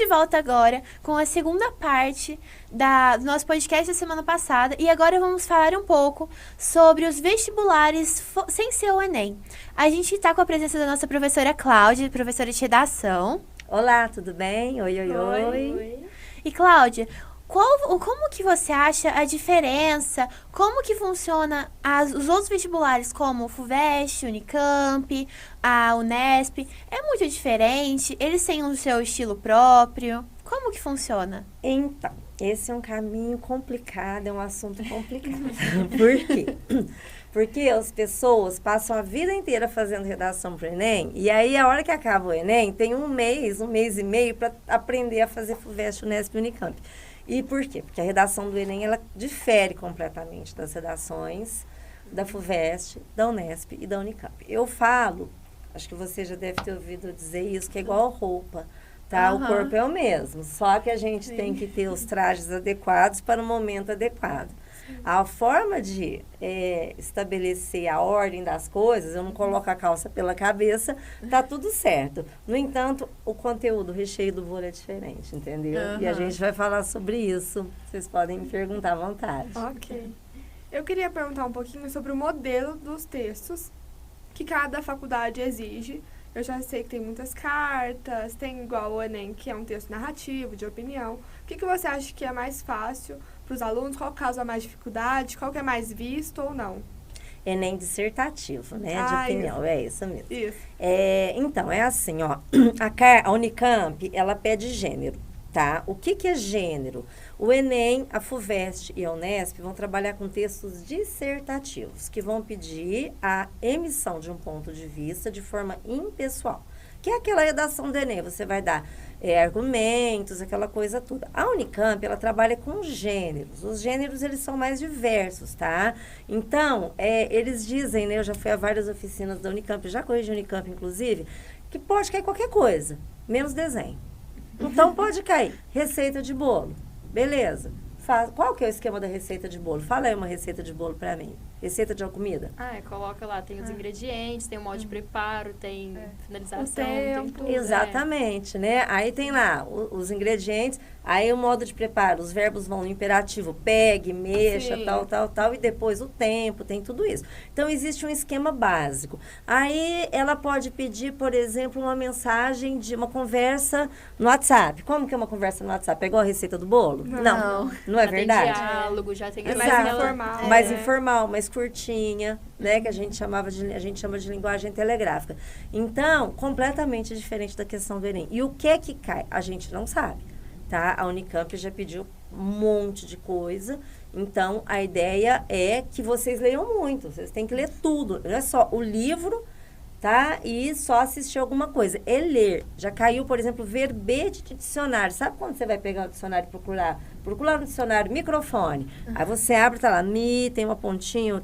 volta agora com a segunda parte do nosso podcast da semana passada. E agora vamos falar um pouco sobre os vestibulares sem ser o Enem. A gente está com a presença da nossa professora Cláudia, professora de redação. Olá, tudo bem? Oi. E Cláudia, como que você acha a diferença? Como que funciona os outros vestibulares, como o FUVEST, Unicamp, a Unesp? É muito diferente? Eles têm o seu estilo próprio? Como que funciona? Então, esse é um caminho complicado, é um assunto complicado. Por quê? Porque as pessoas passam a vida inteira fazendo redação para o Enem, e aí a hora que acaba o Enem, tem um mês e meio para aprender a fazer FUVEST, Unesp e Unicamp. E por quê? Porque a redação do Enem, ela difere completamente das redações da FUVEST, da Unesp e da Unicamp. Eu falo, acho que você já deve ter ouvido dizer isso, que é igual roupa, tá? O corpo é o mesmo, só que a gente tem que ter os trajes adequados para o momento adequado. A forma de estabelecer a ordem das coisas, eu não coloco a calça pela cabeça, tá tudo certo. No entanto, o conteúdo, o recheio do bolo é diferente, entendeu? E a gente vai falar sobre isso. Vocês podem me perguntar à vontade. Ok. Eu queria perguntar um pouquinho sobre o modelo dos textos que cada faculdade exige. Eu já sei que tem muitas cartas, tem igual o Enem, que é um texto narrativo, de opinião. O que você acha que é mais fácil para os alunos? Qual causa mais dificuldade? Qual que é mais visto ou não? Enem dissertativo, né? De opinião, é isso mesmo. Isso. Então, é assim, ó. A Unicamp, ela pede gênero, tá? O que é gênero? O Enem, a FUVEST e a Unesp vão trabalhar com textos dissertativos, que vão pedir a emissão de um ponto de vista de forma impessoal. Que é aquela redação do Enem, você vai dar argumentos, aquela coisa toda. A Unicamp, ela trabalha com gêneros. Os gêneros, eles são mais diversos, tá? Então, eles dizem, né? Eu já fui a várias oficinas da Unicamp, já corrigi a Unicamp, inclusive, que pode cair qualquer coisa, menos desenho. Então, pode cair receita de bolo. Beleza. Qual que é o esquema da receita de bolo? Fala aí uma receita de bolo pra mim. Receita de uma comida? Coloca lá, tem os ingredientes, tem o modo de preparo, tem finalização, O tempo. tem tudo. Exatamente, né? Aí tem lá os ingredientes, aí o modo de preparo, os verbos vão no imperativo, pegue, mexa, Sim. tal, e depois o tempo, tem tudo isso. Então, existe um esquema básico. Aí, ela pode pedir, por exemplo, uma mensagem de uma conversa no WhatsApp. Como que é uma conversa no WhatsApp? É igual a receita do bolo? Não é Já verdade? tem diálogo, já tem... mais Exato. informal. Mais informal, mais curtinha, né? Que a gente chama de linguagem telegráfica. Então, completamente diferente da questão do Enem. E o que é que cai? A gente não sabe, tá? A Unicamp já pediu um monte de coisa. Então, a ideia é que vocês leiam muito. Vocês têm que ler tudo. Não é só o livro, tá? E só assistir alguma coisa. É ler. Já caiu, por exemplo, verbete de dicionário. Sabe quando você vai pegar o dicionário e procurar? Procurar no dicionário microfone. Aí você abre, tá lá, tem uma pontinha,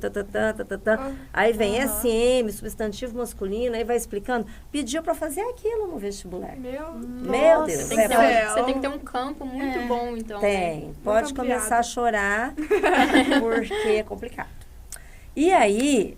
Aí vem SM, substantivo masculino, aí vai explicando. Pediu para fazer aquilo no vestibular. Meu Deus. Você tem que ter um campo muito bom, então. Tem. Pode começar a chorar, porque é complicado. E aí,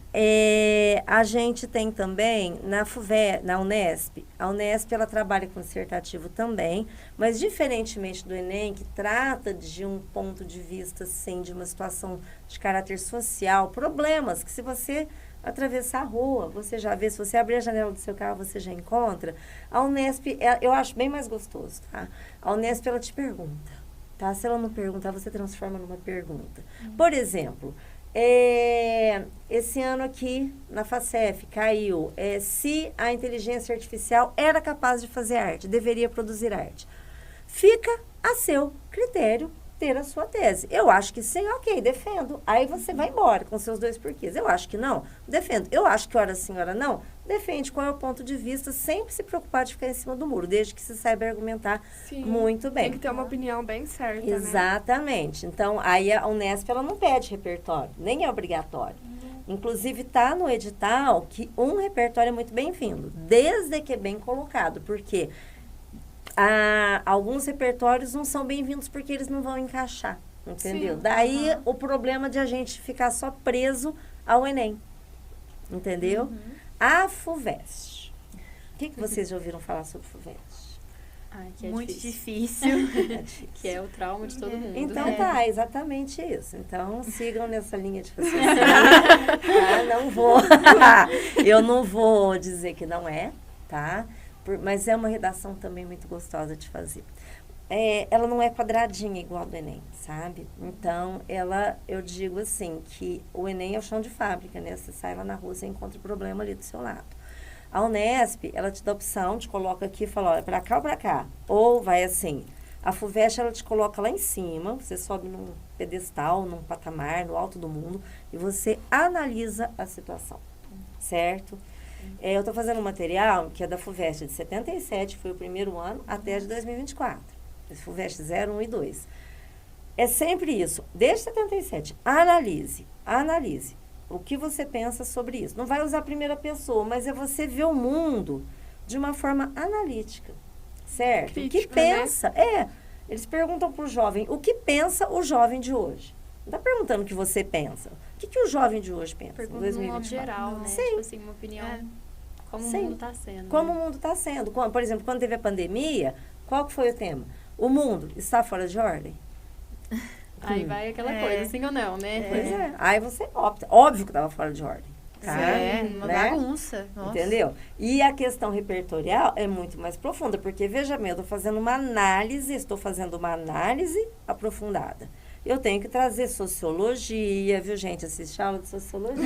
a gente tem também na Unesp. A Unesp, ela trabalha com dissertativo também, mas diferentemente do Enem, que trata de um ponto de vista, assim, de uma situação de caráter social, problemas que se você atravessar a rua, você já vê, se você abrir a janela do seu carro, você já encontra. A Unesp, eu acho bem mais gostoso, tá? A Unesp, ela te pergunta, tá? Se ela não perguntar, você transforma numa pergunta. Por exemplo... esse ano aqui na FACEF caiu se a inteligência artificial era capaz de fazer arte, deveria produzir arte. Fica a seu critério ter a sua tese. Eu acho que sim, ok, defendo. Aí você vai embora com seus 2 porquês. Eu acho que não, defendo. Eu acho que ora sim, ora não, defende qual é o ponto de vista, sempre se preocupar de ficar em cima do muro, desde que se saiba argumentar muito bem. Tem que ter uma opinião bem certa, Exatamente. Né? Então, aí a Unesp, ela não pede repertório, nem é obrigatório. Inclusive, está no edital que um repertório é muito bem-vindo, desde que é bem colocado, porque alguns repertórios não são bem-vindos porque eles não vão encaixar, entendeu? Daí, o problema de a gente ficar só preso ao Enem, entendeu? A FUVEST. O que vocês já ouviram falar sobre FUVEST? Ai, que é muito difícil. difícil. Que é o trauma de todo mundo. Então É. tá, exatamente isso. Então sigam nessa linha de raciocínio. Tá? Eu não vou dizer que não é, tá? Mas é uma redação também muito gostosa de fazer. Ela não é quadradinha igual a do Enem, sabe? Então, eu digo assim, que o Enem é o chão de fábrica, né? Você sai lá na rua, você encontra o problema ali do seu lado. A Unesp, ela te dá a opção, te coloca aqui e fala, olha, pra cá ou pra cá? Ou vai assim. A FUVEST, ela te coloca lá em cima, você sobe num pedestal, num patamar, no alto do mundo, e você analisa a situação, certo? Eu estou fazendo um material que é da FUVEST de 77, foi o primeiro ano, até de 2024. FUVEST 0, 1 e 2. É sempre isso. Desde 77, analise o que você pensa sobre isso. Não vai usar a primeira pessoa, mas é você ver o mundo de uma forma analítica, certo? Crítica, o que pensa, eles perguntam para o jovem, o que pensa o jovem de hoje? Não está perguntando o que você pensa. O que o jovem de hoje pensa? Pergunta em num modo 2024? geral, né? Sim. Tipo assim, uma opinião. Como Sim. o mundo tá sendo. Como né? o mundo está sendo. Por exemplo, quando teve a pandemia, qual que foi o tema? O mundo está fora de ordem? Aí vai aquela coisa, sim ou não, né? Pois é. Aí você opta. Óbvio que estava fora de ordem. Tá? Uma Né? bagunça. Nossa. Entendeu? E a questão repertorial é muito mais profunda, porque, veja bem, eu estou fazendo uma análise aprofundada. Eu tenho que trazer sociologia, viu, gente? Assiste a aula de sociologia.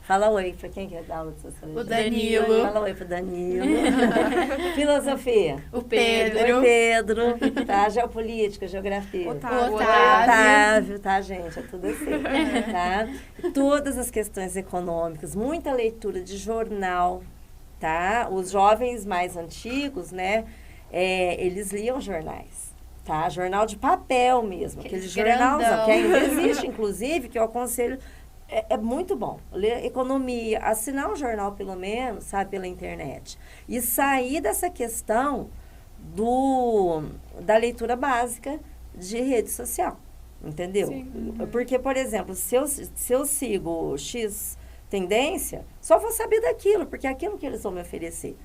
Fala oi para quem quer dar aula de sociologia. O Danilo. Fala oi pro Danilo. Filosofia. O Pedro. Oi, Pedro. Tá? Geopolítica, geografia. Otávio. Otávio, tá, gente? É tudo assim. Tá? Todas as questões econômicas, muita leitura de jornal, tá? Os jovens mais antigos, né? Eles liam jornais. Tá? Jornal de papel mesmo. Aquele jornalzão que ainda existe, inclusive, que eu aconselho. É muito bom. Ler economia, assinar um jornal, pelo menos, sabe, pela internet. E sair dessa questão da leitura básica de rede social. Entendeu? Sim. Porque, por exemplo, se eu sigo X tendência, só vou saber daquilo, porque é aquilo que eles vão me oferecer.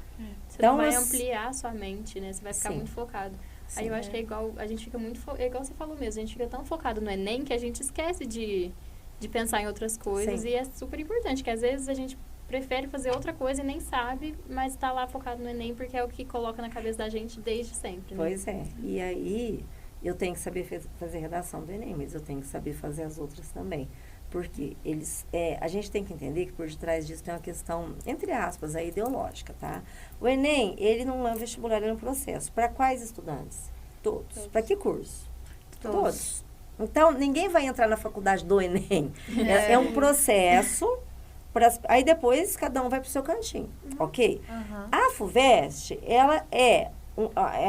Você Então, não vai ampliar a sua mente, né? Você vai ficar Sim. muito focado. Aí Sim, eu acho que é igual, a gente fica muito, é igual você falou mesmo, a gente fica tão focado no Enem que a gente esquece de pensar em outras coisas. Sim. E é super importante, que às vezes a gente prefere fazer outra coisa e nem sabe, mas tá lá focado no Enem porque é o que coloca na cabeça da gente desde sempre, né? Pois é. E aí, eu tenho que saber fazer redação do Enem, mas eu tenho que saber fazer as outras também. Porque a gente tem que entender que por detrás disso tem uma questão, entre aspas, ideológica, tá? O Enem, ele não é um vestibular, ele é um processo. Para quais estudantes? Todos. Para que curso? Todos. Então, ninguém vai entrar na faculdade do Enem. É um processo, aí depois cada um vai para o seu cantinho, ok? Uhum. A FUVEST, ela é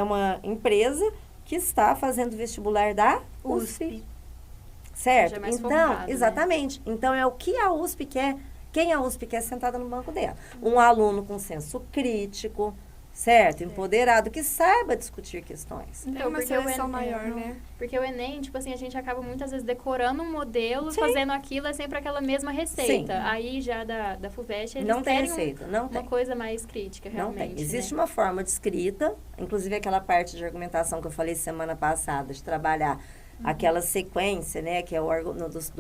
uma empresa que está fazendo vestibular da USP. Certo? Já é mais Então, focado, exatamente. Né? Então, é o que a USP quer, quem a USP quer sentada no banco dela. Um aluno com senso crítico, certo? Empoderado, que saiba discutir questões. Tem uma porque o seleção Enem- maior, né? Porque o Enem, tipo assim, a gente acaba muitas vezes decorando um modelo, Sim. fazendo aquilo, é sempre aquela mesma receita. Sim. Aí já da FUVEST, eles Não tem querem receita, não uma tem. coisa mais crítica, Não realmente. tem. Existe né? uma forma de escrita, inclusive aquela parte de argumentação que eu falei semana passada, de trabalhar aquela sequência, né, que é dos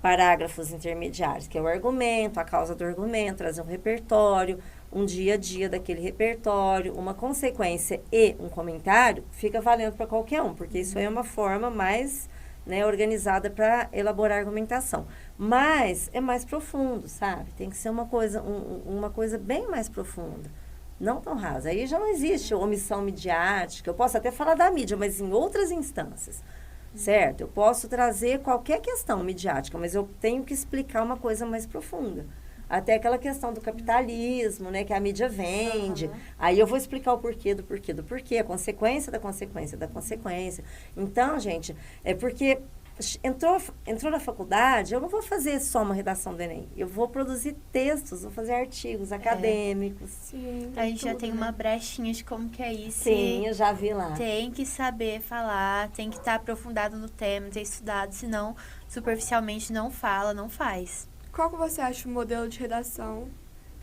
parágrafos intermediários, que é o argumento, a causa do argumento, trazer um repertório, um dia a dia daquele repertório, uma consequência e um comentário, fica valendo para qualquer um, porque isso aí é uma forma mais, né, organizada para elaborar argumentação. Mas é mais profundo, sabe? Tem que ser uma coisa bem mais profunda. Não tão rasa. Aí já não existe omissão midiática. Eu posso até falar da mídia, mas em outras instâncias. Certo? Eu posso trazer qualquer questão midiática, mas eu tenho que explicar uma coisa mais profunda. Até aquela questão do capitalismo, né? Que a mídia vende. Aí eu vou explicar o porquê do porquê do porquê, a consequência da consequência da consequência. Então, gente, é porque entrou na faculdade, eu não vou fazer só uma redação do Enem. Eu vou produzir textos, vou fazer artigos acadêmicos. Sim. A gente já tudo, tem né? uma brechinha de como que é isso. Sim, eu já vi lá. Tem que saber falar, tem que estar aprofundado no tema, ter estudado, senão superficialmente não fala, não faz. Qual que você acha o modelo de redação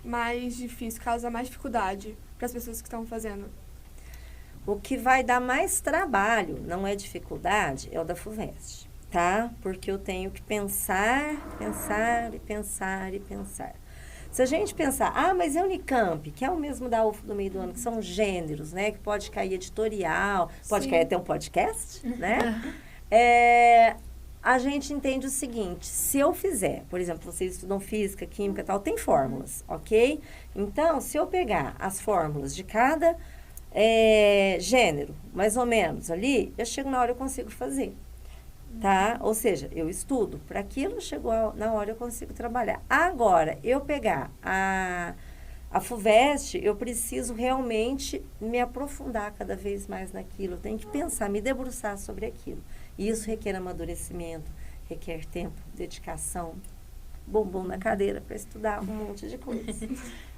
mais difícil, causa mais dificuldade para as pessoas que estão fazendo? O que vai dar mais trabalho, não é dificuldade, é o da FUVEST, tá? Porque eu tenho que pensar. Se a gente pensar, mas é Unicamp, que é o mesmo da UF do meio do ano, que são gêneros, né? Que pode cair editorial, pode cair até um podcast, né? A gente entende o seguinte, se eu fizer, por exemplo, vocês estudam física, química e tal, tem fórmulas, ok? Então, se eu pegar as fórmulas de cada gênero, mais ou menos, ali, eu chego na hora eu consigo fazer. Tá? Ou seja, eu estudo para aquilo, chegou na hora eu consigo trabalhar. Agora, eu pegar a FUVEST, eu preciso realmente me aprofundar cada vez mais naquilo. Eu tenho que pensar, me debruçar sobre aquilo. E isso requer amadurecimento, requer tempo, dedicação, bumbum na cadeira para estudar um monte de coisa.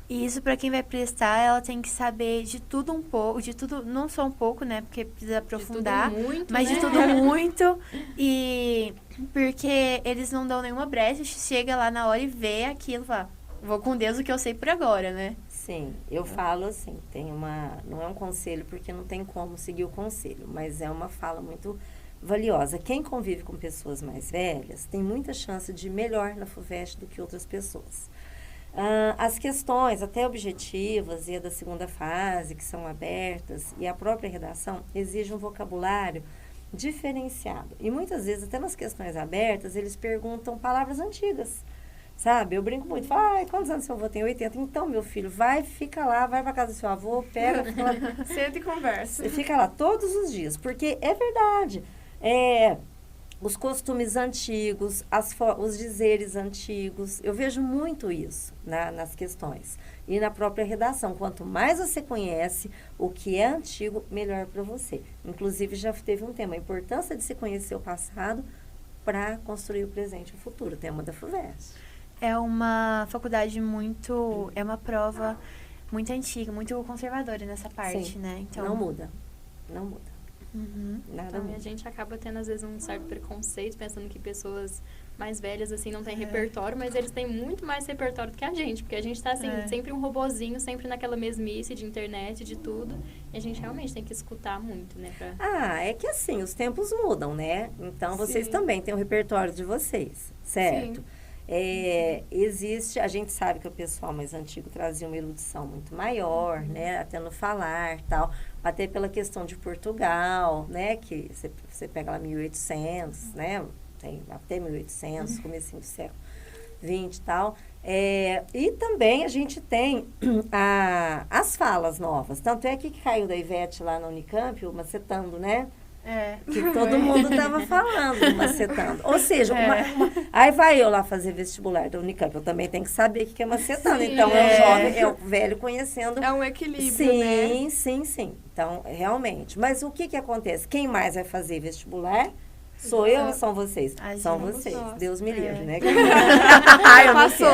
E isso, para quem vai prestar, ela tem que saber de tudo um pouco, de tudo, não só um pouco, né? Porque precisa aprofundar, de tudo muito, mas né? de tudo muito. E porque eles não dão nenhuma brecha, chega lá na hora e vê aquilo, fala, vou com Deus o que eu sei por agora, né? Sim, eu falo assim, não é um conselho porque não tem como seguir o conselho, mas é uma fala muito valiosa. Quem convive com pessoas mais velhas tem muita chance de ir melhor na FUVEST do que outras pessoas. As questões, até objetivas e a da segunda fase, que são abertas, e a própria redação, exigem um vocabulário diferenciado. E muitas vezes, até nas questões abertas, eles perguntam palavras antigas, sabe? Eu brinco muito, falo, quantos anos seu avô tem? 80. Então, meu filho, fica lá, vai pra casa do seu avô, pega, fica lá. Senta e conversa. Fica lá todos os dias, porque é verdade. Os costumes antigos, os dizeres antigos, eu vejo muito isso nas questões. E na própria redação, quanto mais você conhece o que é antigo, melhor para você. Inclusive, já teve um tema, a importância de se conhecer o passado para construir o presente e o futuro, tema da FUVEST. É uma faculdade é uma prova muito antiga, muito conservadora nessa parte, Sim, né? Então, não muda. Uhum. Nada Então, muda. a gente acaba tendo, às vezes, um certo preconceito, pensando que pessoas mais velhas, assim, não têm repertório, mas eles têm muito mais repertório do que a gente, porque a gente tá, assim, sempre um robozinho, sempre naquela mesmice de internet, de tudo, e a gente realmente tem que escutar muito, né? É que assim, os tempos mudam, né? Então, vocês também têm o repertório de vocês, certo? Sim. A gente sabe que o pessoal mais antigo trazia uma erudição muito maior, né? Até no falar, tal. Até pela questão de Portugal, né? Que você pega lá 1800, né? Tem até 1800, comecinho do século XX e tal. E também a gente tem as falas novas. Tanto é que caiu da Ivete lá na Unicamp, o macetando, né? Que todo mundo estava falando, macetando. Ou seja, aí vai eu lá fazer vestibular da Unicamp, eu também tenho que saber o que é macetando. Sim, então, é o jovem, é o velho conhecendo. É um equilíbrio, né? Sim. Então, realmente. Mas o que acontece? Quem mais vai fazer vestibular? Sou eu ou são vocês? São vocês. nós. Deus me livre, né? Eu passou.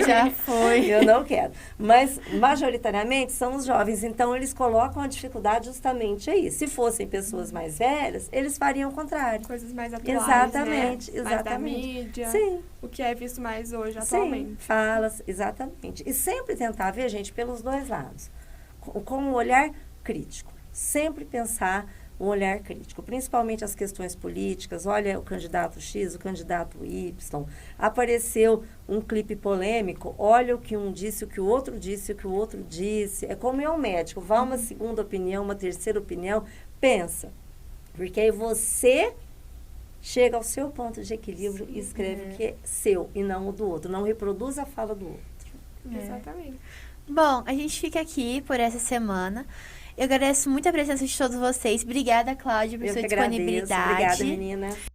já foi. Eu não quero. Mas, majoritariamente, são os jovens. Então, eles colocam a dificuldade justamente aí. Se fossem pessoas mais velhas, eles fariam o contrário. Coisas mais atuais, Exatamente, né? Mais da exatamente. mídia. Sim. O que é visto mais hoje, Sim, atualmente. falas, exatamente. E sempre tentar ver, gente, pelos dois lados. Com um olhar crítico. Sempre pensar um olhar crítico, principalmente as questões políticas. Olha o candidato X, o candidato Y. Apareceu um clipe polêmico, olha o que um disse, o que o outro disse, o que o outro disse. É como é um médico, vá uma segunda opinião, uma terceira opinião, pensa. Porque aí você chega ao seu ponto de equilíbrio e escreve o que é seu e não o do outro. Não reproduz a fala do outro. Exatamente. Bom, a gente fica aqui por essa semana. Eu agradeço muito a presença de todos vocês. Obrigada, Cláudia, por Eu sua que agradeço. disponibilidade. Obrigada, menina.